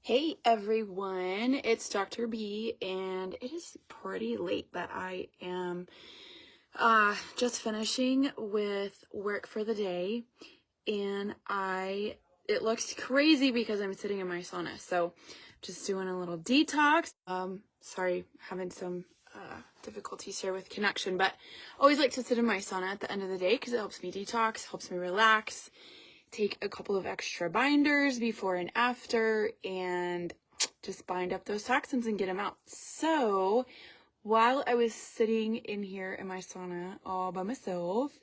Hey everyone, it's Dr. B, and it is pretty late, but I am just finishing with work for the day, and it looks crazy because I'm sitting in my sauna, so just doing a little detox. Sorry, having some difficulties here with connection, but always like to sit in my sauna at the end of the day because it helps me detox, helps me relax. Take a couple of extra binders before and after and just bind up those toxins and get them out. So while I was sitting in here in my sauna all by myself,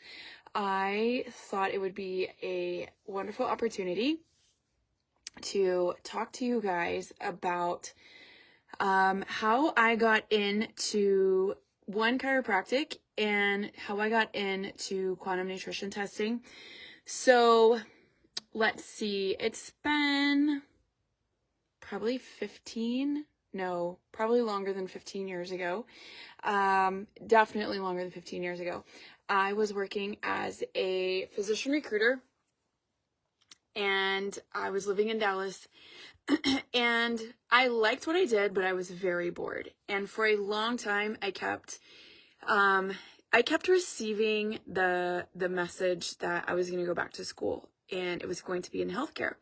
I thought it would be a wonderful opportunity to talk to you guys about how I got into chiropractic and how I got into quantum nutrition testing. So let's see, it's been probably probably longer than 15 years ago. Definitely longer than 15 years ago. I was working as a physician recruiter and I was living in Dallas and I liked what I did, but I was very bored. And for a long time, I kept receiving the message that I was going to go back to school and it was going to be in healthcare.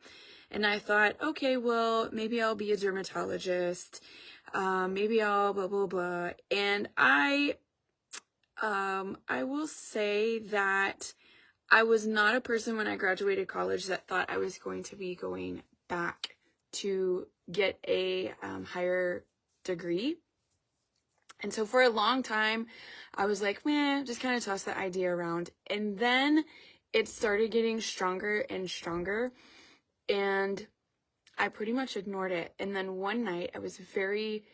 And I thought, okay, well, maybe I'll be a dermatologist. Maybe I'll blah, blah, blah. And I will say that I was not a person when I graduated college that thought I was going to be going back to get a higher degree. And so for a long time, I was like, meh, just kind of toss that idea around. And then it started getting stronger and stronger. And I pretty much ignored it. And then one night, I was very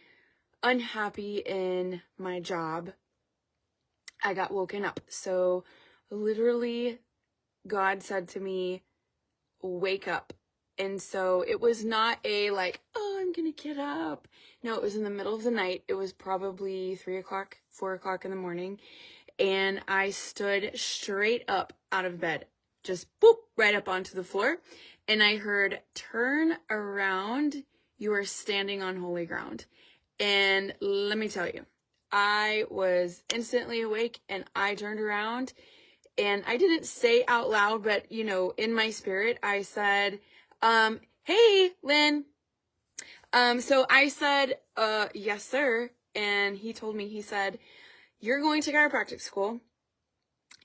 unhappy in my job. I got woken up. So literally, God said to me, wake up. And so it was not a like, oh, I'm going to get up. No, it was in the middle of the night. It was probably 3 o'clock, 4 o'clock in the morning. And I stood straight up out of bed, just boop, right up onto the floor. And I heard, turn around, you are standing on holy ground. And let me tell you, I was instantly awake and I turned around and I didn't say out loud, but in my spirit, I said, hey, Lynn. So I said, yes, sir. And he told me, he said, you're going to chiropractic school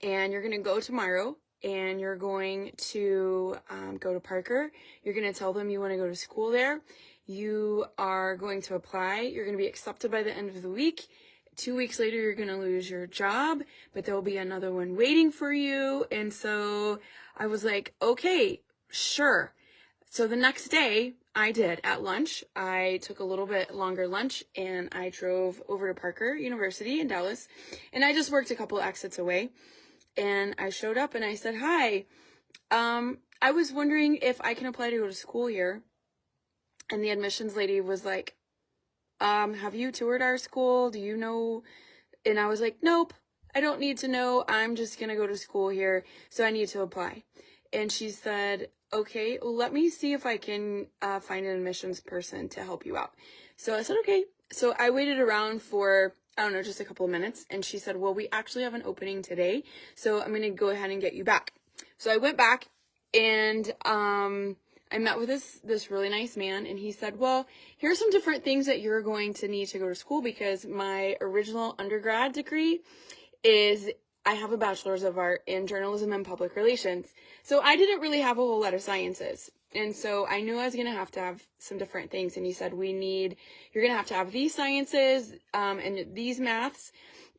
and you're going to go tomorrow and you're going to go to Parker. You're going to tell them you want to go to school there. You are going to apply. You're going to be accepted by the end of the week. 2 weeks later, you're going to lose your job, but there'll be another one waiting for you. And so I was like, okay, sure. So the next day I did at lunch. I took a little bit longer lunch and I drove over to Parker University in Dallas and I just worked a couple exits away and I showed up and I said, hi, I was wondering if I can apply to go to school here. And the admissions lady was like, have you toured our school? Do you know? And I was like, nope, I don't need to know. I'm just going to go to school here. So I need to apply. And she said, okay, well, let me see if I can find an admissions person to help you out. So I said, okay. So I waited around for, I don't know, just a couple of minutes. And she said, well, we actually have an opening today. So I'm going to go ahead and get you back. So I went back and I met with this really nice man. And he said, well, here's some different things that you're going to need to go to school because my original undergrad degree is I have a bachelor's of art in journalism and public relations. So I didn't really have a whole lot of sciences. And so I knew I was going to have some different things. And he said, you're going to have these sciences, and these maths,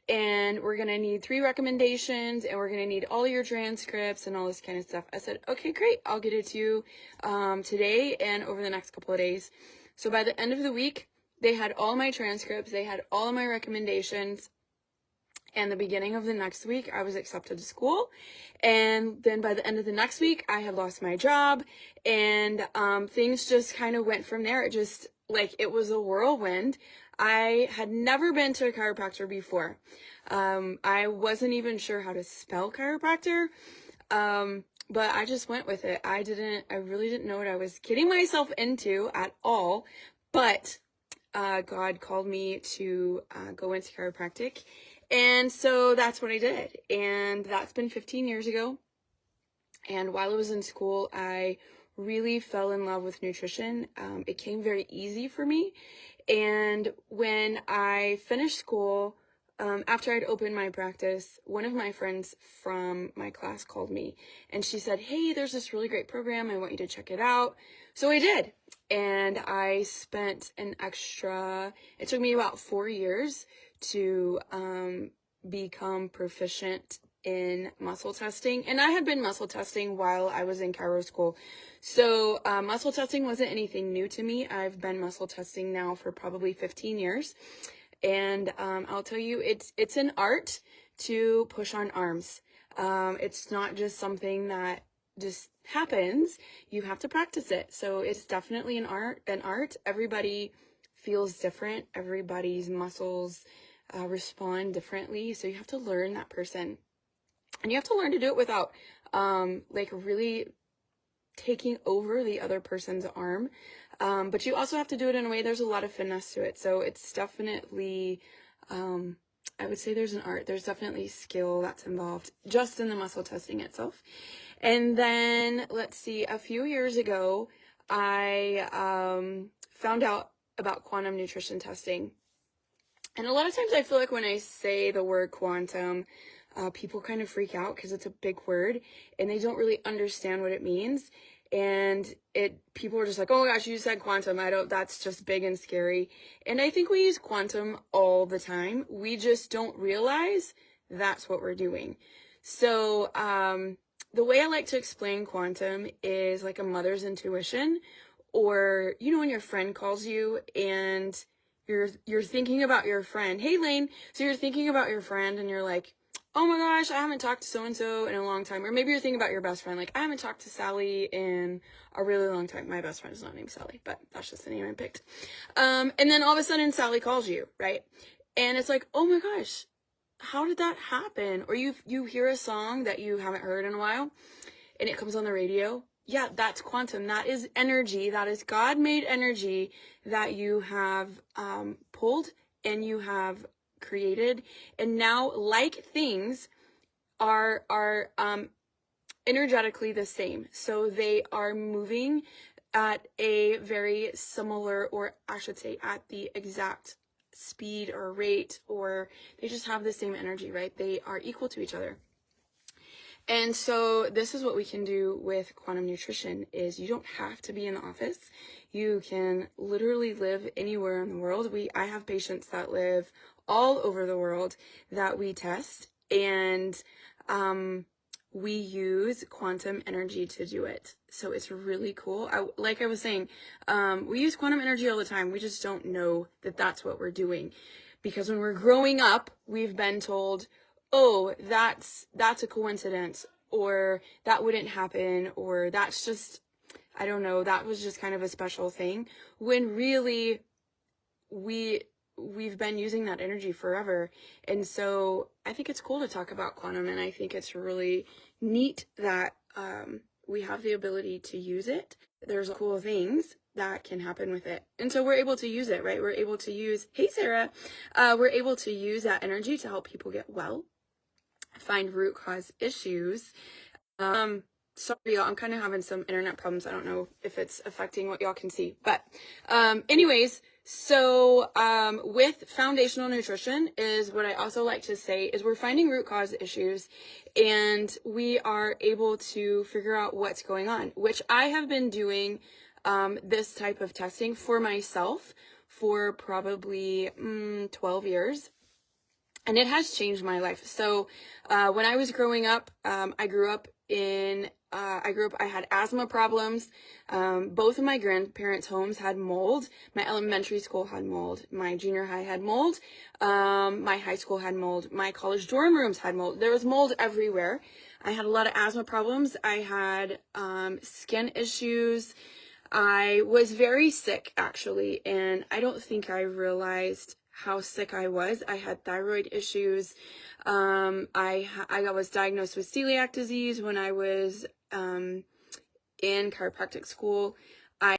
and we're going to need 3 recommendations, and we're going to need all your transcripts and all this kind of stuff. I said, okay, great. I'll get it to you, today and over the next couple of days. So by the end of the week, they had all my transcripts. They had all of my recommendations. And the beginning of the next week, I was accepted to school. And then by the end of the next week, I had lost my job. And things just kind of went from there. It was a whirlwind. I had never been to a chiropractor before. I wasn't even sure how to spell chiropractor. but I just went with it. I really didn't know what I was getting myself into at all, but God called me to go into chiropractic, and so that's what I did, and that's been 15 years ago. And while I was in school, I really fell in love with nutrition. It came very easy for me. And when I finished school, after I'd opened my practice, one of my friends from my class called me and she said, "Hey, there's this really great program. I want you to check it out." So I did. And I spent it took me about 4 years to become proficient in muscle testing. And I had been muscle testing while I was in chiro school. So muscle testing wasn't anything new to me. I've been muscle testing now for probably 15 years. And I'll tell you, it's an art to push on arms. It's not just something that just happens. You have to practice it. So it's definitely an art. Everybody feels different. Everybody's muscles respond differently. So you have to learn that person. And you have to learn to do it without like really taking over the other person's arm. But you also have to do it in a way, there's a lot of finesse to it. So it's definitely, I would say there's an art. There's definitely skill that's involved just in the muscle testing itself. And then, let's see, a few years ago, I found out about quantum nutrition testing. And a lot of times I feel like when I say the word quantum, people kind of freak out because it's a big word and they don't really understand what it means. And people are just like, "Oh my gosh, you said quantum. That's just big and scary." And I think we use quantum all the time. We just don't realize that's what we're doing. So, the way I like to explain quantum is like a mother's intuition, or, when your friend calls you and you're thinking about your friend. "Hey, Lane." So you're thinking about your friend and you're like, "Oh my gosh, I haven't talked to so-and-so in a long time." Or maybe you're thinking about your best friend. Like, "I haven't talked to Sally in a really long time." My best friend is not named Sally, but that's just the name I picked. And then all of a sudden Sally calls you, right? And it's like, "Oh my gosh, how did that happen?" Or you hear a song that you haven't heard in a while and it comes on the radio. Yeah, that's quantum. That is energy. That is God-made energy that you have pulled and you have created. And now, like things are energetically the same. So they are moving at a very similar, or I should say at the exact speed or rate, or they just have the same energy, right? They are equal to each other. And so this is what we can do with quantum nutrition is you don't have to be in the office. You can literally live anywhere in the world. I have patients that live all over the world that we test, and we use quantum energy to do it. So it's really cool. Like I was saying, we use quantum energy all the time. We just don't know that that's what we're doing. Because when we're growing up, we've been told, "Oh, that's a coincidence," or "that wouldn't happen," or "that's just, I don't know, that was just kind of a special thing." When really we've been using that energy forever. And so I think it's cool to talk about quantum, and I think it's really neat that we have the ability to use it. There's cool things that can happen with it. And so we're able to use it, right? We're able to use, hey Sarah, we're able to use that energy to help people get well, find root cause issues. Sorry, y'all, I'm kind of having some internet problems. I don't know if it's affecting what y'all can see. But anyways, so with foundational nutrition is what I also like to say is we're finding root cause issues and we are able to figure out what's going on, which I have been doing this type of testing for myself for probably 12 years. And it has changed my life. So when I was growing up, I had asthma problems. Both of my grandparents' homes had mold. My elementary school had mold. My junior high had mold. My high school had mold. My college dorm rooms had mold. There was mold everywhere. I had a lot of asthma problems. I had skin issues. I was very sick, actually, and I don't think I realized how sick I was. I had thyroid issues. I was diagnosed with celiac disease when I was in chiropractic school.